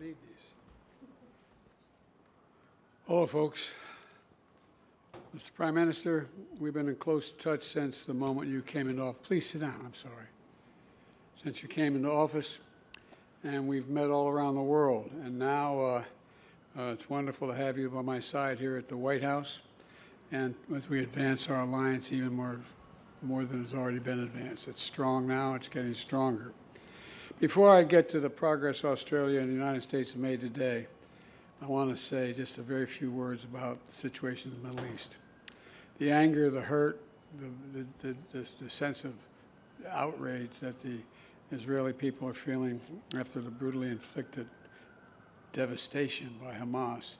need these. Hello, folks. Mr. Prime Minister, we've been in close touch since the moment you came into office. Please sit down, I'm sorry. Since you came into office, and we've met all around the world. And now it's wonderful to have you by my side here at the White House, and as we advance our alliance even more than has already been advanced. It's strong now, it's getting stronger. Before I get to the progress Australia and the United States have made today, I want to say just a very few words about the situation in the Middle East. The anger, the hurt, the sense of outrage that the Israeli people are feeling after the brutally inflicted devastation by Hamas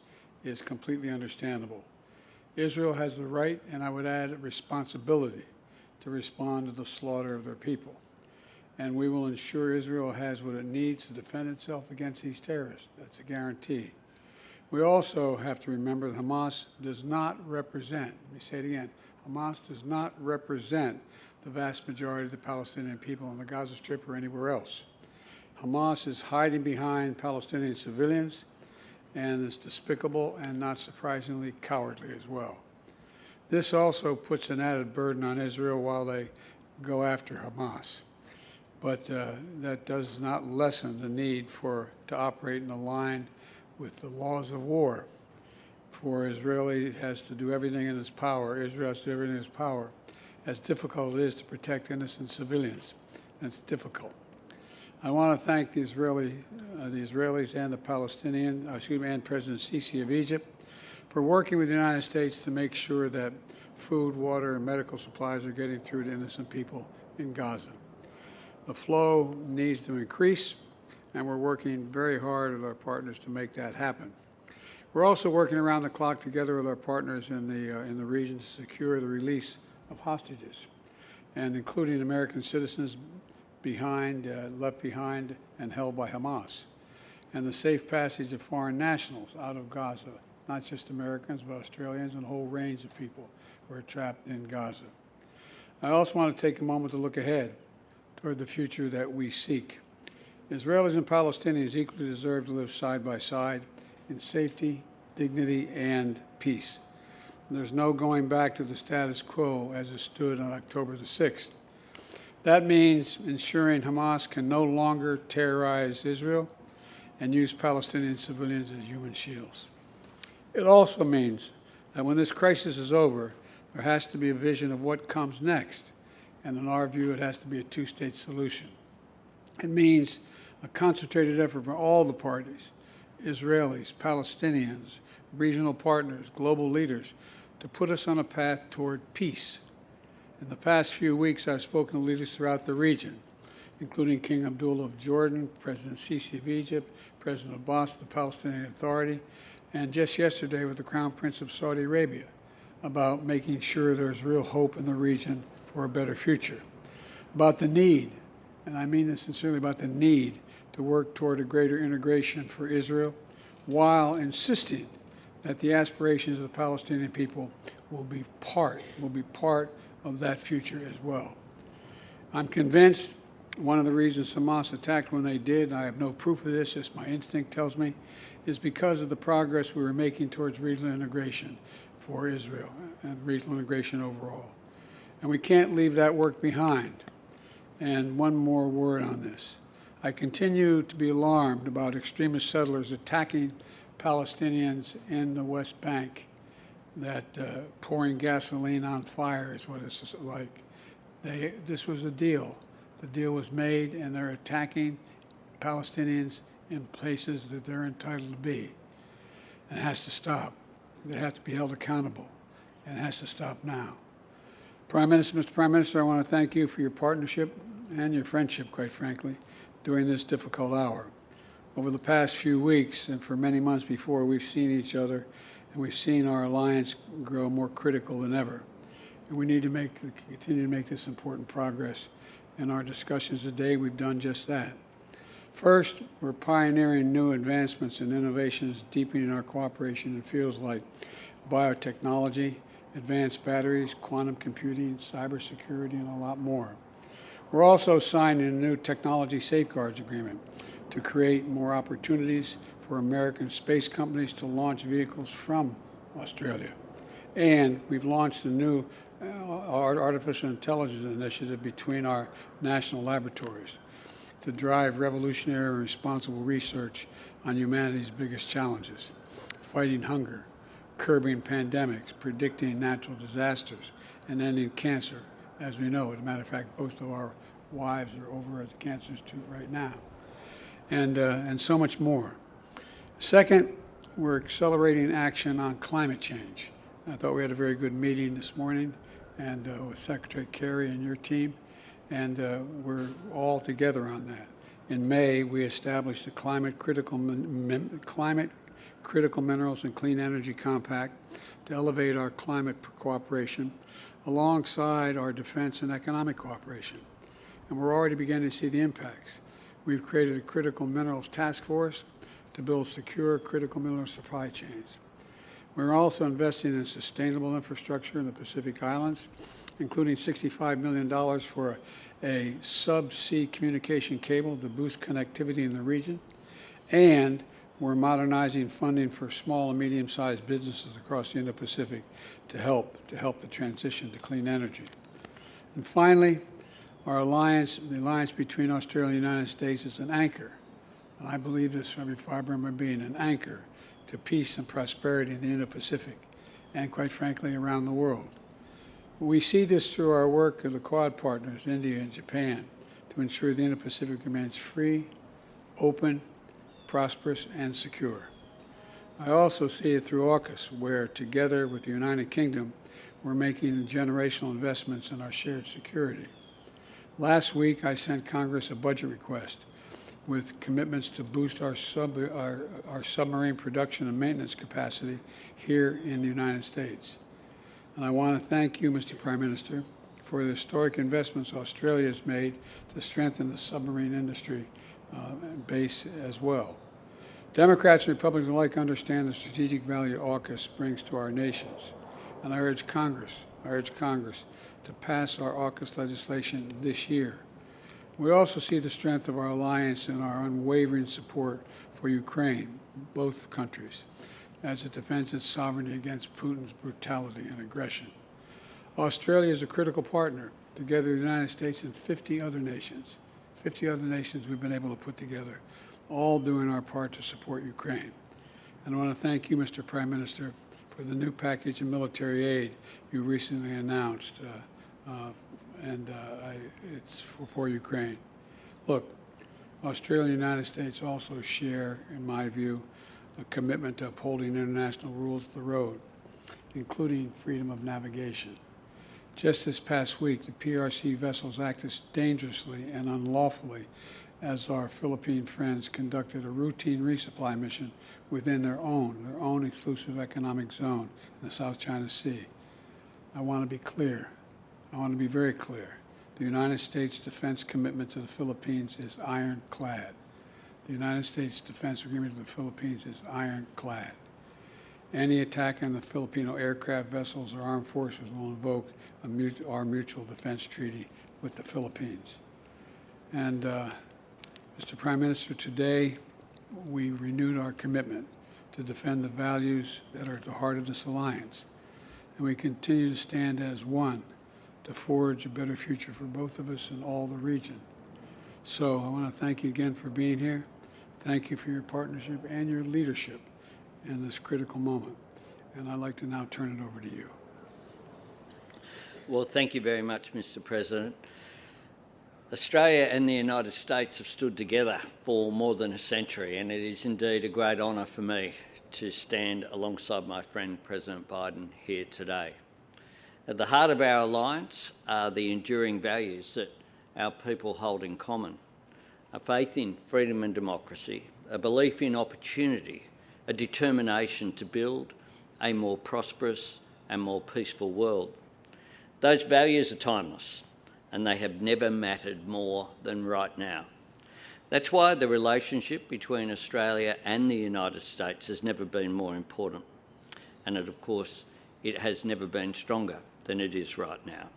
is completely understandable. Israel has the right, and I would add responsibility, to respond to the slaughter of their people. And we will ensure Israel has what it needs to defend itself against these terrorists. That's a guarantee. We also have to remember that Hamas does not represent, let me say it again, Hamas does not represent the vast majority of the Palestinian people on the Gaza Strip or anywhere else. Hamas is hiding behind Palestinian civilians and is despicable and, not surprisingly, cowardly as well. This also puts an added burden on Israel while they go after Hamas. But that does not lessen the need to operate in a line with the laws of war. For Israel has to do everything in its power. Israel has to do everything in its power. As difficult it is to protect innocent civilians, and it's difficult. I want to thank the Israelis and the Palestinian, and President Sisi of Egypt for working with the United States to make sure that food, water, and medical supplies are getting through to innocent people in Gaza. The flow needs to increase, and we're working very hard with our partners to make that happen. We're also working around the clock together with our partners in the region to secure the release of hostages, and including American citizens left behind and held by Hamas, and the safe passage of foreign nationals out of Gaza, not just Americans, but Australians and a whole range of people who are trapped in Gaza. I also want to take a moment to look ahead toward the future that we seek. Israelis and Palestinians equally deserve to live side by side in safety, dignity, and peace. There's no going back to the status quo as it stood on October the 6th. That means ensuring Hamas can no longer terrorize Israel and use Palestinian civilians as human shields. It also means that when this crisis is over, there has to be a vision of what comes next. And in our view, it has to be a two-state solution. It means a concentrated effort from all the parties, Israelis, Palestinians, regional partners, global leaders, to put us on a path toward peace. In the past few weeks, I've spoken to leaders throughout the region, including King Abdullah of Jordan, President Sisi of Egypt, President Abbas of the Palestinian Authority, and just yesterday with the Crown Prince of Saudi Arabia, about making sure there's real hope in the region for a better future, about the need, and I mean this sincerely, about the need to work toward a greater integration for Israel, while insisting that the aspirations of the Palestinian people will be part of that future as well. I'm convinced one of the reasons Hamas attacked when they did, I have no proof of this, just my instinct tells me, is because of the progress we were making towards regional integration for Israel and regional integration overall. And we can't leave that work behind. And one more word on this. I continue to be alarmed about extremist settlers attacking Palestinians in the West Bank, that pouring gasoline on fire is what it's like. This was a deal. The deal was made, and they're attacking Palestinians in places that they're entitled to be. And it has to stop. They have to be held accountable, and it has to stop now. Mr. Prime Minister, I want to thank you for your partnership and your friendship, quite frankly, during this difficult hour. Over the past few weeks and for many months before, we've seen each other, and we've seen our alliance grow more critical than ever. And we need to continue to make this important progress. In our discussions today, we've done just that. First, we're pioneering new advancements and innovations, deepening our cooperation in fields like biotechnology, advanced batteries, quantum computing, cybersecurity, and a lot more. We're also signing a new technology safeguards agreement to create more opportunities for American space companies to launch vehicles from Australia. And we've launched a new artificial intelligence initiative between our national laboratories to drive revolutionary and responsible research on humanity's biggest challenges: fighting hunger, curbing pandemics, predicting natural disasters, and ending cancer. As we know, as a matter of fact, both of our wives are over at the Cancer Institute right now, and so much more. Second, we're accelerating action on climate change. I thought we had a very good meeting this morning and with Secretary Kerry and your team, and we're all together on that. In May, we established the Climate Critical Minerals and Clean Energy Compact to elevate our climate cooperation alongside our defense and economic cooperation. And we're already beginning to see the impacts. We've created a Critical Minerals Task Force to build secure critical mineral supply chains. We're also investing in sustainable infrastructure in the Pacific Islands, including $65 million for a subsea communication cable to boost connectivity in the region. And we're modernizing funding for small and medium-sized businesses across the Indo-Pacific to help the transition to clean energy. And finally, the alliance between Australia and the United States is an anchor. And I believe this from every fiber of my being, an anchor to peace and prosperity in the Indo-Pacific and, quite frankly, around the world. We see this through our work of the Quad partners, India and Japan, to ensure the Indo-Pacific remains free, open, prosperous, and secure. I also see it through AUKUS, where together with the United Kingdom, we're making generational investments in our shared security. Last week, I sent Congress a budget request with commitments to boost our submarine production and maintenance capacity here in the United States. And I want to thank you, Mr. Prime Minister, for the historic investments Australia has made to strengthen the submarine industry base as well. Democrats and Republicans alike understand the strategic value AUKUS brings to our nations, and I urge Congress to pass our AUKUS legislation this year. We also see the strength of our alliance and our unwavering support for Ukraine, both countries, as it defends its sovereignty against Putin's brutality and aggression. Australia is a critical partner, together with the United States and 50 other nations. 50 other nations we've been able to put together, all doing our part to support Ukraine. And I want to thank you, Mr. Prime Minister, for the new package of military aid you recently announced, it's for Ukraine. Look, Australia and the United States also share, in my view, a commitment to upholding international rules of the road, including freedom of navigation. Just this past week, the PRC vessels acted dangerously and unlawfully as our Philippine friends conducted a routine resupply mission within their own exclusive economic zone in the South China Sea. I want to be clear. I want to be very clear. The United States defense commitment to the Philippines is ironclad. The United States defense agreement with the Philippines is ironclad. Any attack on the Filipino aircraft vessels or armed forces will invoke our mutual defense treaty with the Philippines. And Mr. Prime Minister, today we renewed our commitment to defend the values that are at the heart of this alliance. And we continue to stand as one to forge a better future for both of us and all the region. So I want to thank you again for being here. Thank you for your partnership and your leadership in this critical moment. And I'd like to now turn it over to you. Well, thank you very much, Mr. President. Australia and the United States have stood together for more than a century, and it is indeed a great honour for me to stand alongside my friend President Biden here today. At the heart of our alliance are the enduring values that our people hold in common: a faith in freedom and democracy, a belief in opportunity, a determination to build a more prosperous and more peaceful world. Those values are timeless, and they have never mattered more than right now. That's why the relationship between Australia and the United States has never been more important. And of course, it has never been stronger than it is right now.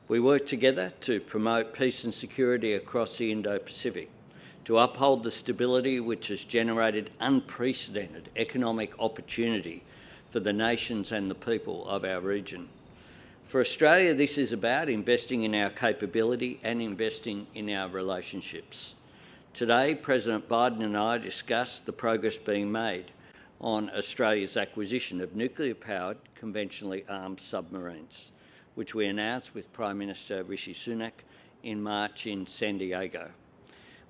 We work together to promote peace and security across the Indo-Pacific, to uphold the stability which has generated unprecedented economic opportunity for the nations and the people of our region. For Australia, this is about investing in our capability and investing in our relationships. Today, President Biden and I discussed the progress being made on Australia's acquisition of nuclear-powered, conventionally armed submarines, which we announced with Prime Minister Rishi Sunak in March in San Diego.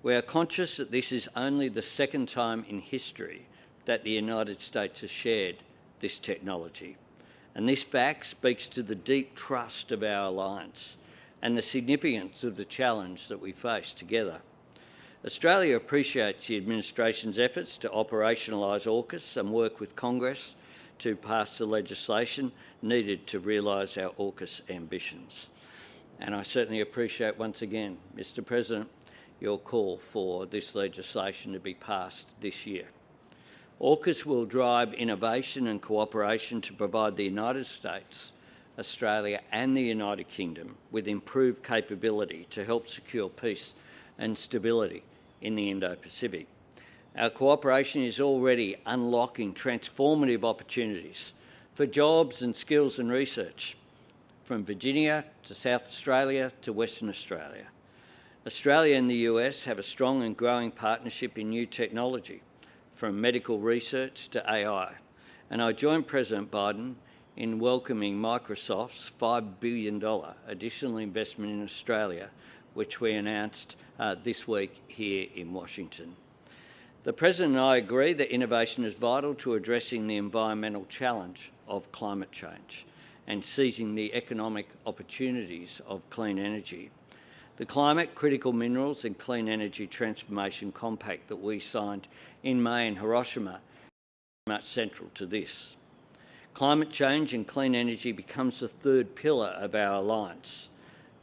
We are conscious that this is only the second time in history that the United States has shared this technology. And this fact speaks to the deep trust of our alliance and the significance of the challenge that we face together. Australia appreciates the administration's efforts to operationalise AUKUS and work with Congress to pass the legislation needed to realise our AUKUS ambitions. And I certainly appreciate once again, Mr. President, your call for this legislation to be passed this year. AUKUS will drive innovation and cooperation to provide the United States, Australia and the United Kingdom with improved capability to help secure peace and stability in the Indo-Pacific. Our cooperation is already unlocking transformative opportunities for jobs and skills and research, from Virginia to South Australia to Western Australia. Australia and the US have a strong and growing partnership in new technology, from medical research to AI. And I join President Biden in welcoming Microsoft's $5 billion additional investment in Australia, which we announced this week here in Washington. The President and I agree that innovation is vital to addressing the environmental challenge of climate change and seizing the economic opportunities of clean energy. The Climate, Critical Minerals and Clean Energy Transformation Compact that we signed in May in Hiroshima is very much central to this. Climate change and clean energy becomes the third pillar of our alliance,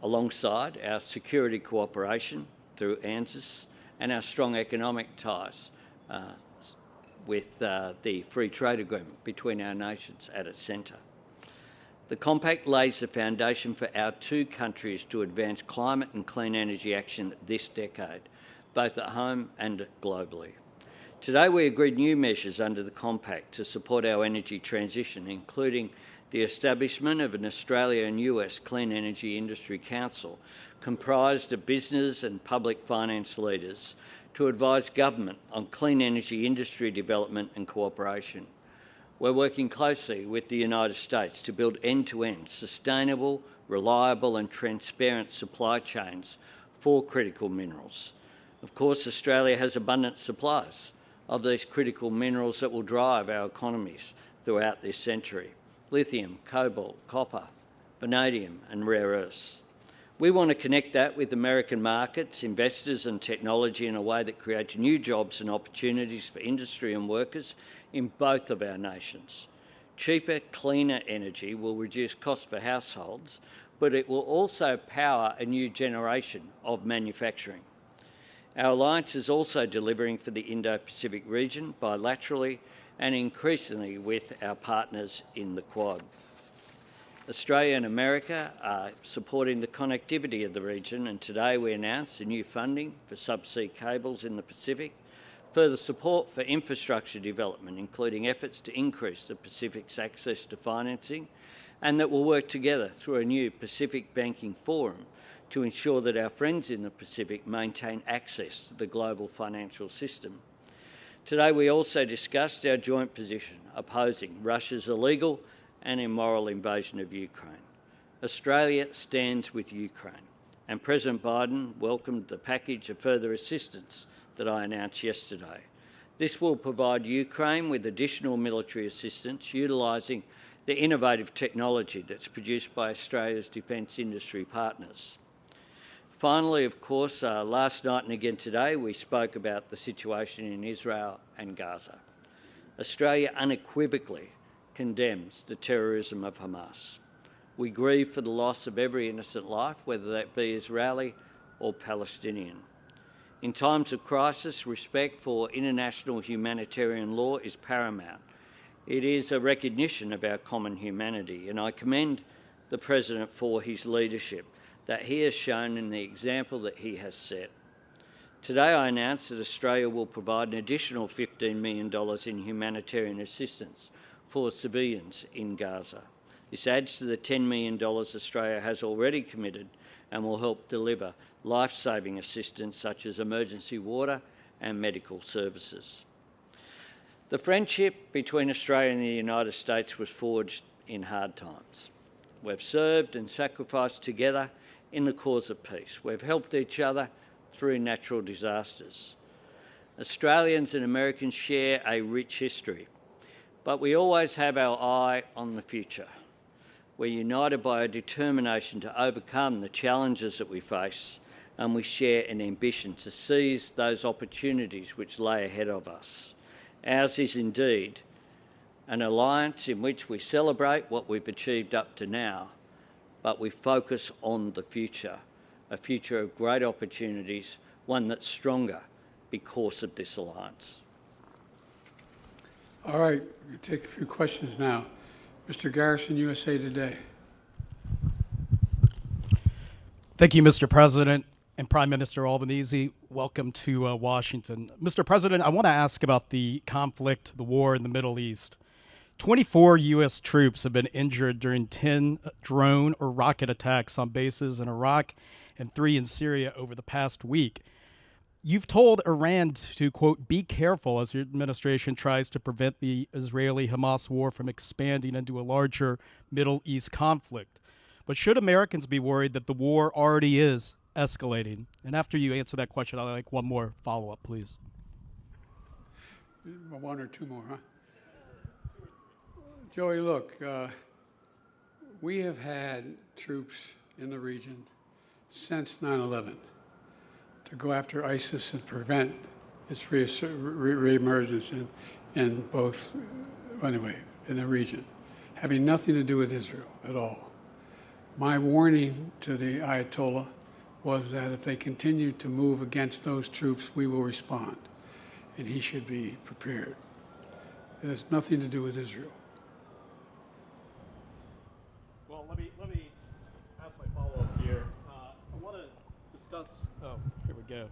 alongside our security cooperation through ANZUS and our strong economic ties with the Free Trade Agreement between our nations at its centre. The compact lays the foundation for our two countries to advance climate and clean energy action this decade, both at home and globally. Today we agreed new measures under the compact to support our energy transition, including the establishment of an Australia and US Clean Energy Industry Council comprised of business and public finance leaders to advise government on clean energy industry development and cooperation. We're working closely with the United States to build end-to-end sustainable, reliable and transparent supply chains for critical minerals. Of course, Australia has abundant supplies of these critical minerals that will drive our economies throughout this century: lithium, cobalt, copper, vanadium and rare earths. We want to connect that with American markets, investors and technology in a way that creates new jobs and opportunities for industry and workers in both of our nations. Cheaper, cleaner energy will reduce costs for households, but it will also power a new generation of manufacturing. Our alliance is also delivering for the Indo-Pacific region bilaterally and increasingly with our partners in the Quad. Australia and America are supporting the connectivity of the region, and today we announced the new funding for subsea cables in the Pacific, further support for infrastructure development, including efforts to increase the Pacific's access to financing, and that we'll work together through a new Pacific Banking Forum to ensure that our friends in the Pacific maintain access to the global financial system. Today we also discussed our joint position opposing Russia's illegal and immoral invasion of Ukraine. Australia stands with Ukraine, and President Biden welcomed the package of further assistance that I announced yesterday. This will provide Ukraine with additional military assistance, utilising the innovative technology that's produced by Australia's defence industry partners. Finally, of course, last night and again today, we spoke about the situation in Israel and Gaza. Australia unequivocally condemns the terrorism of Hamas. We grieve for the loss of every innocent life, whether that be Israeli or Palestinian. In times of crisis, respect for international humanitarian law is paramount. It is a recognition of our common humanity, and I commend the President for his leadership that he has shown in the example that he has set. Today I announced that Australia will provide an additional $15 million in humanitarian assistance for civilians in Gaza. This adds to the $10 million Australia has already committed and will help deliver life-saving assistance such as emergency water and medical services. The friendship between Australia and the United States was forged in hard times. We've served and sacrificed together in the cause of peace. We've helped each other through natural disasters. Australians and Americans share a rich history, but we always have our eye on the future. We're united by a determination to overcome the challenges that we face, and we share an ambition to seize those opportunities which lay ahead of us. Ours is indeed an alliance in which we celebrate what we've achieved up to now, but we focus on the future, a future of great opportunities, one that's stronger because of this alliance. All right, we'll take a few questions now. Mr. Garrison, USA Today. Thank you, Mr. President and Prime Minister Albanese. Welcome to Washington. Mr. President, I want to ask about the conflict, the war in the Middle East. 24 U.S. troops have been injured during 10 drone or rocket attacks on bases in Iraq and 3 in Syria over the past week. You've told Iran to, quote, be careful as your administration tries to prevent the Israeli-Hamas war from expanding into a larger Middle East conflict. But should Americans be worried that the war already is escalating? And after you answer that question, I'd like one more follow-up, please. One or two more, huh? Joey, look, we have had troops in the region since 9/11 to go after ISIS and prevent its reemergence in both, anyway, in the region, having nothing to do with Israel at all. My warning to the Ayatollah was that if they continue to move against those troops, we will respond, and he should be prepared. It has nothing to do with Israel. Well, let me ask my follow-up here. I want to discuss. Oh, here we go.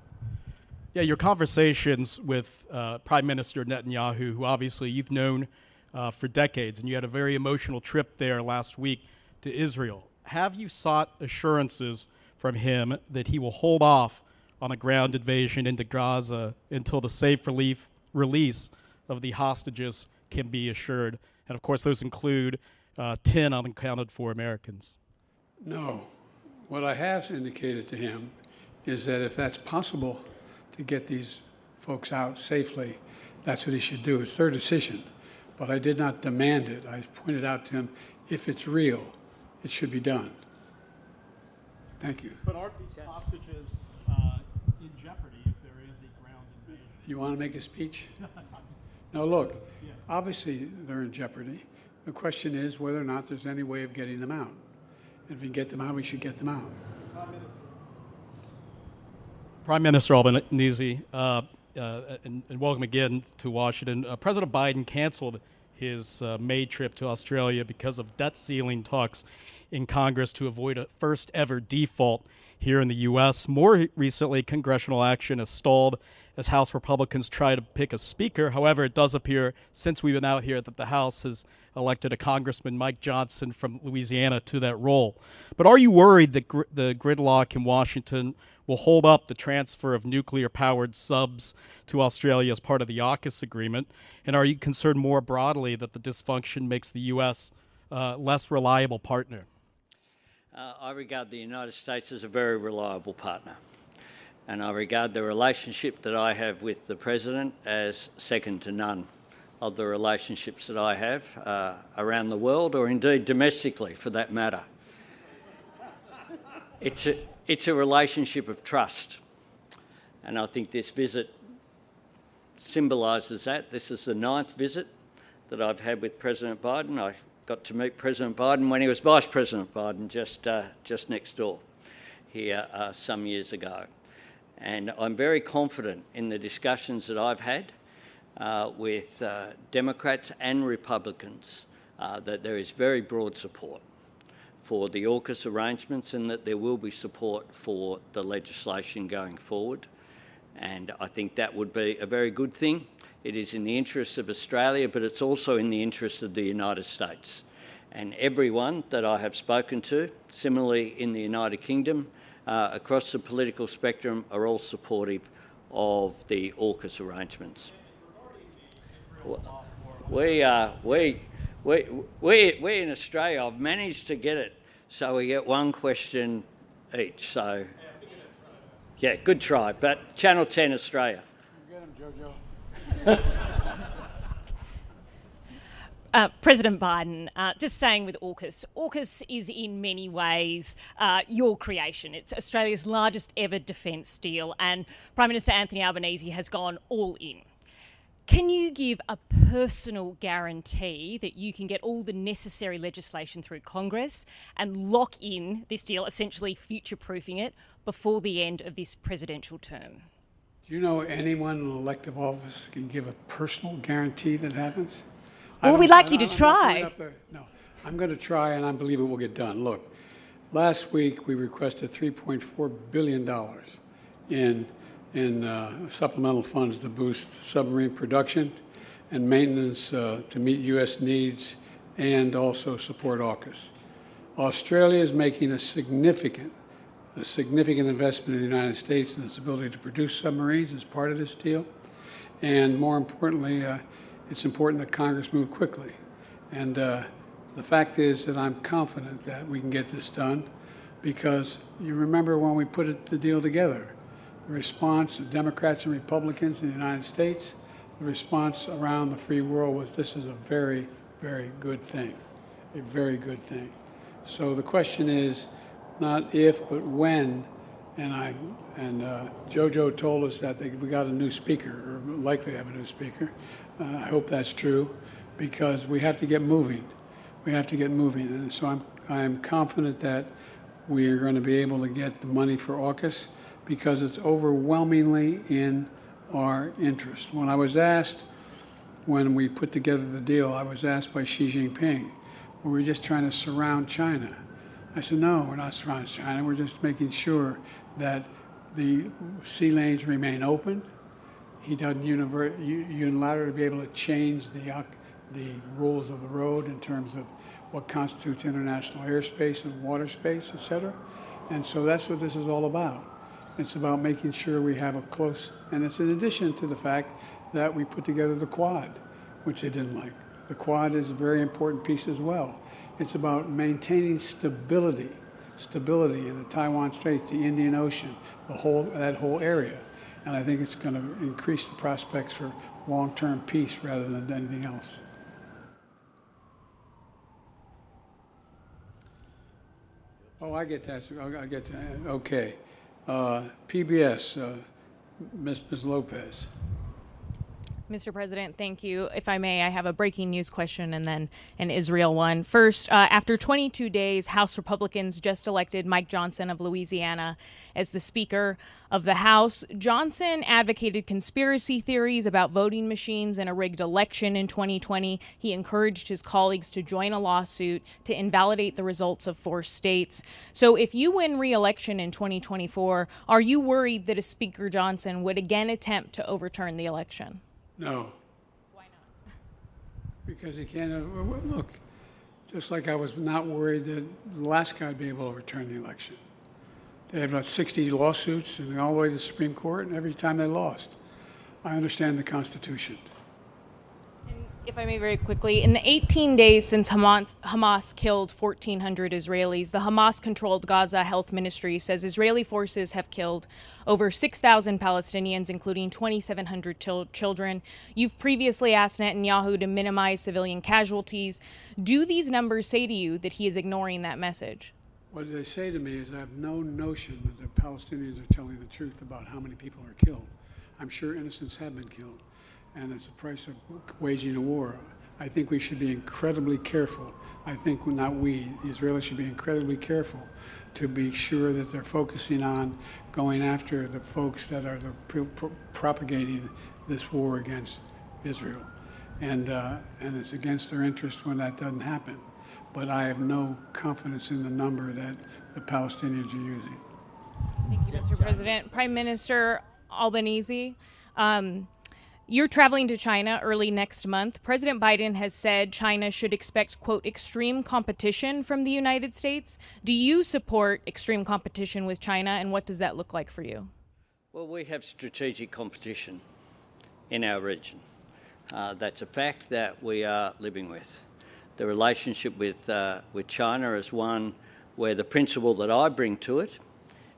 Yeah, your conversations with Prime Minister Netanyahu, who obviously you've known for decades, and you had a very emotional trip there last week to Israel. Have you sought assurances from him that he will hold off on a ground invasion into Gaza until the safe release of the hostages can be assured? And of course, those include 10 unaccounted for Americans. No. What I have indicated to him is that if that's possible to get these folks out safely, that's what he should do. It's their decision. But I did not demand it. I pointed out to him, if it's real, it should be done. Thank you. But aren't these hostages in jeopardy if there is a ground invasion? You want to make a speech? No, look, obviously they're in jeopardy. The question is whether or not there's any way of getting them out. If we can get them out, we should get them out. Prime Minister Albanese, and welcome again to Washington. President Biden canceled his May trip to Australia because of debt ceiling talks in Congress to avoid a first ever default here in the U.S. More recently, congressional action has stalled as House Republicans try to pick a speaker. However, it does appear, since we've been out here, that the House has elected a Congressman, Mike Johnson from Louisiana, to that role. But are you worried that the gridlock in Washington will hold up the transfer of nuclear-powered subs to Australia as part of the AUKUS agreement? And are you concerned more broadly that the dysfunction makes the U.S. Less reliable partner? I regard the United States as a very reliable partner, and I regard the relationship that I have with the President as second to none of the relationships that I have around the world, or indeed domestically for that matter. It's a relationship of trust, and I think this visit symbolises that. This is the 9th visit that I've had with President Biden. I got to meet President Biden when he was Vice President Biden just next door here some years ago. And I'm very confident in the discussions that I've had with Democrats and Republicans that there is very broad support for the AUKUS arrangements and that there will be support for the legislation going forward. And I think that would be a very good thing. It is in the interests of Australia, but it's also in the interests of the United States. And everyone that I have spoken to, similarly in the United Kingdom, across the political spectrum, are all supportive of the AUKUS arrangements. We in Australia have managed to get it so we get one question each. So, yeah, good try. But Channel 10 Australia. Get him, Jojo. President Biden, just staying with AUKUS. AUKUS is in many ways your creation. It's Australia's largest ever defence deal, and Prime Minister Anthony Albanese has gone all in. Can you give a personal guarantee that you can get all the necessary legislation through Congress and lock in this deal, essentially future-proofing it, before the end of this presidential term? Do you know anyone in elective office can give a personal guarantee that happens? Well, we'd like you to try. No, I'm going to try, and I believe it will get done. Look, last week we requested $3.4 billion in supplemental funds to boost submarine production and maintenance to meet U.S. needs and also support AUKUS. Australia is making a significant investment in the United States in its ability to produce submarines as part of this deal. And more importantly, it's important that Congress move quickly. And the fact is that I'm confident that we can get this done because you remember when we put the deal together, the response of Democrats and Republicans in the United States, the response around the free world was this is a very, very good thing, a very good thing. So the question is not if, but when. And Jojo told us that we got a new speaker, or likely to have a new speaker. I hope that's true, because we have to get moving. We have to get moving, and so I am confident that we are going to be able to get the money for AUKUS because it's overwhelmingly in our interest. When I was asked, when we put together the deal, I was asked by Xi Jinping, were we just trying to surround China? I said, no, we're not surrounding China. We're just making sure that the sea lanes remain open. He doesn't unilaterally be able to change the rules of the road in terms of what constitutes international airspace and water space, et cetera. And so that's what this is all about. It's about making sure we have a close, and it's in addition to the fact that we put together the Quad, which they didn't like. The Quad is a very important piece as well. It's about maintaining stability in the Taiwan Strait, the Indian Ocean, that whole area. And I think it's going to increase the prospects for long-term peace rather than anything else. Oh, I get that. I get that. Okay. PBS, Ms. Lopez. Mr. President, thank you. If I may, I have a breaking news question and then an Israel one. First, after 22 days, House Republicans just elected Mike Johnson of Louisiana as the Speaker of the House. Johnson advocated conspiracy theories about voting machines and a rigged election in 2020. He encouraged his colleagues to join a lawsuit to invalidate the results of 4 states. So if you win re-election in 2024, are you worried that a Speaker Johnson would again attempt to overturn the election? No. Why not? Because he can't. Look, just like I was not worried that the last guy would be able to overturn the election. They had about 60 lawsuits and all the way to the Supreme Court, and every time they lost. I understand the Constitution. If I may very quickly, in the 18 days since Hamas killed 1,400 Israelis, the Hamas-controlled Gaza Health Ministry says Israeli forces have killed over 6,000 Palestinians, including 2,700 children. You've previously asked Netanyahu to minimize civilian casualties. Do these numbers say to you that he is ignoring that message? What they say to me is I have no notion that the Palestinians are telling the truth about how many people are killed. I'm sure innocents have been killed. And it's the price of waging a war. I think we should be incredibly careful. I think not we, the Israelis should be incredibly careful to be sure that they're focusing on going after the folks that are propagating this war against Israel. And it's against their interest when that doesn't happen. But I have no confidence in the number that the Palestinians are using. Thank you, Mr. President. Prime Minister, Albanese. You're traveling to China early next month. President Biden has said China should expect, quote, extreme competition from the United States. Do you support extreme competition with China, and what does that look like for you? Well, we have strategic competition in our region. That's a fact that we are living with. The relationship with China is one where the principle that I bring to it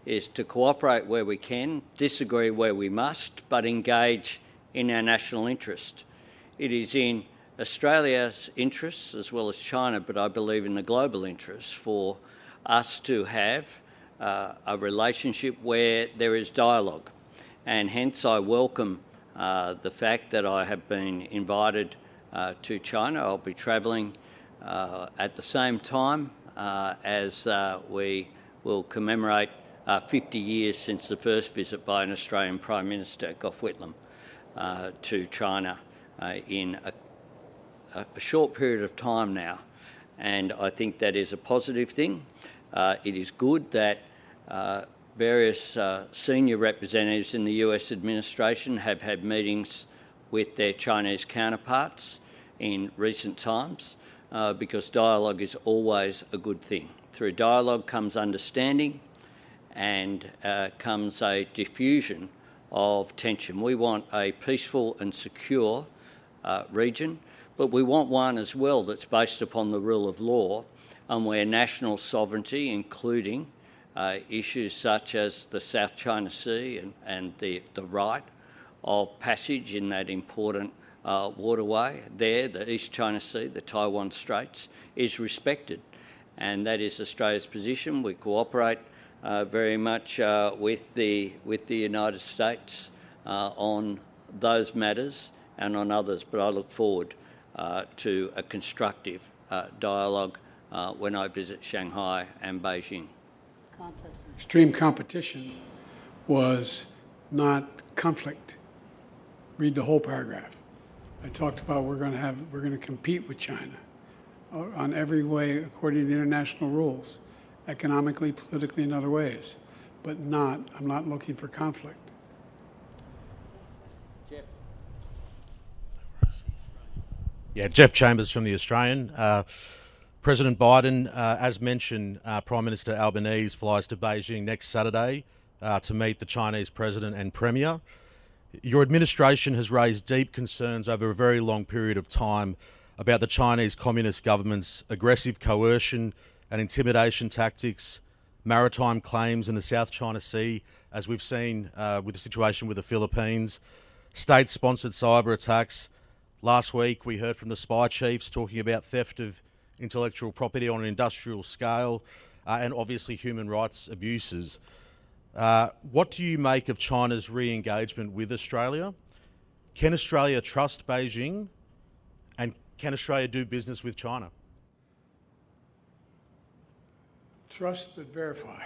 is to cooperate where we can, disagree where we must, but engage in our national interest. It is in Australia's interests as well as China, but I believe in the global interest for us to have a relationship where there is dialogue. And hence I welcome the fact that I have been invited to China. I'll be travelling at the same time as we will commemorate 50 years since the first visit by an Australian Prime Minister, Gough Whitlam, to China in a short period of time now. And I think that is a positive thing. It is good that various senior representatives in the US administration have had meetings with their Chinese counterparts in recent times because dialogue is always a good thing. Through dialogue comes understanding and comes a diffusion of tension. We want a peaceful and secure region, but we want one as well that's based upon the rule of law and where national sovereignty, including issues such as the South China Sea and the right of passage in that important waterway there, the East China Sea, the Taiwan Straits, is respected. And that is Australia's position. We cooperate very much with the United States on those matters and on others, but I look forward to a constructive dialogue when I visit Shanghai and Beijing. Extreme competition was not conflict. Read the whole paragraph. I talked about we're going to compete with China on every way according to the international rules, economically, politically, and other ways, but I'm not looking for conflict. Jeff. Yeah, Jeff Chambers from The Australian. President Biden, as mentioned, Prime Minister Albanese flies to Beijing next Saturday to meet the Chinese President and Premier. Your administration has raised deep concerns over a very long period of time about the Chinese Communist government's aggressive coercion and intimidation tactics, maritime claims in the South China Sea, as we've seen with the situation with the Philippines, state-sponsored cyber attacks. Last week, we heard from the spy chiefs talking about theft of intellectual property on an industrial scale and obviously human rights abuses. What do you make of China's re-engagement with Australia? Can Australia trust Beijing? And can Australia do business with China? Trust but verify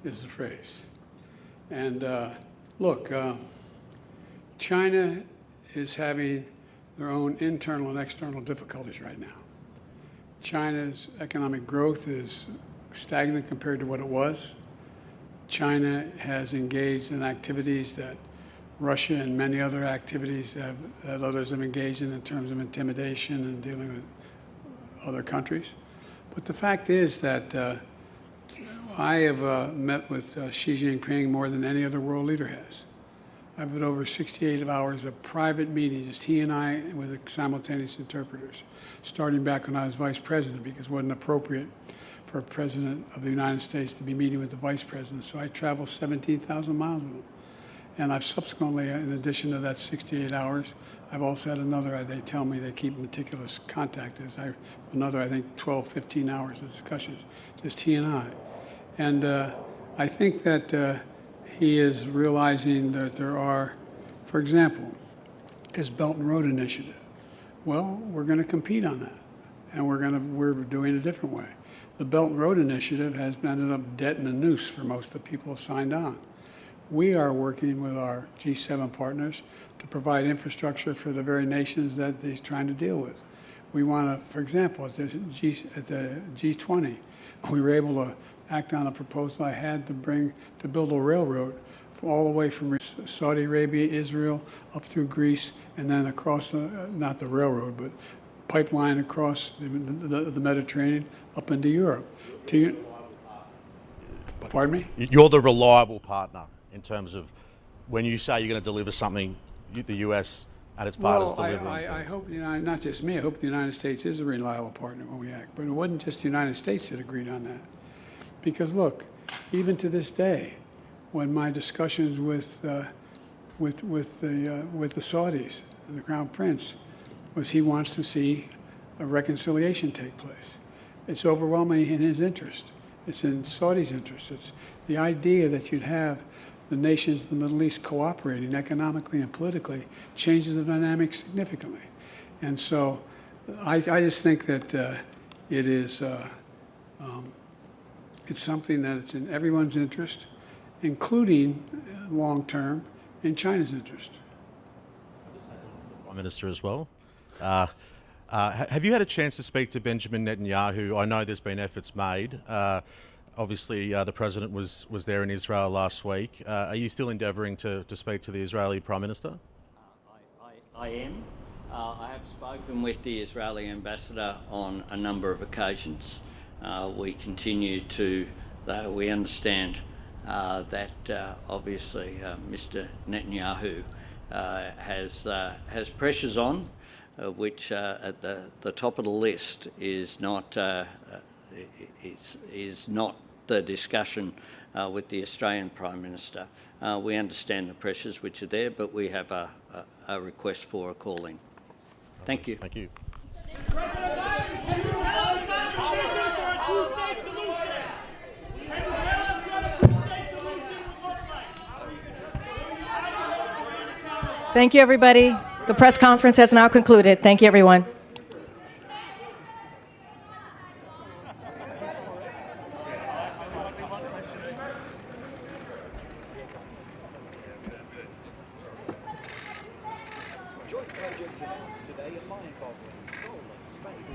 is the phrase. And look, China is having their own internal and external difficulties right now. China's economic growth is stagnant compared to what it was. China has engaged in activities that Russia and many other activities that others have engaged in terms of intimidation and dealing with other countries. But the fact is that I have met with Xi Jinping more than any other world leader has. I've had over 68 hours of private meetings, just he and I with simultaneous interpreters, starting back when I was vice president, because it wasn't appropriate for a president of the United States to be meeting with the vice president. So I traveled 17,000 miles with him. And I've subsequently, in addition to that 68 hours, I've also had another, they tell me they keep meticulous contact, another, I think, 12, 15 hours of discussions, just he and I. And I think that he is realizing that there are, for example, his Belt and Road Initiative. Well, we're going to compete on that, and we're doing it a different way. The Belt and Road Initiative has ended up debt in a noose for most of the people who have signed on. We are working with our G7 partners to provide infrastructure for the very nations that he's trying to deal with. We want to, for example, at the G20, we were able to act on a proposal I had to build a railroad all the way from Saudi Arabia, Israel, up through Greece, and then across not the railroad, but pipeline across the Mediterranean up into Europe. Pardon me? You're the reliable partner in terms of when you say you're going to deliver something, the US and its partners delivering. I hope not just me. I hope the United States is a reliable partner when we act. But it wasn't just the United States that agreed on that, because look, even to this day, when my discussions with the Saudis, the Crown Prince, was he wants to see a reconciliation take place. It's overwhelmingly in his interest. It's in Saudi's interest. It's the idea that you'd have the nations of the Middle East cooperating economically and politically changes the dynamic significantly. And so I just think that it is it's something that it's in everyone's interest, including long-term in China's interest. Prime Minister as well. Have you had a chance to speak to Benjamin Netanyahu? I know there's been efforts made. Obviously, the President was there in Israel last week. Are you still endeavouring to speak to the Israeli Prime Minister? I am. I have spoken with the Israeli ambassador on a number of occasions. We continue to, though we understand that obviously Mr. Netanyahu has pressures on, which at the top of the list is not the discussion with the Australian Prime Minister. We understand the pressures which are there, but we have a request for a calling. Thank you. Thank you. Thank you, everybody. The press conference has now concluded. Thank you, everyone. Joint projects announced today in mind-boggling solar, space,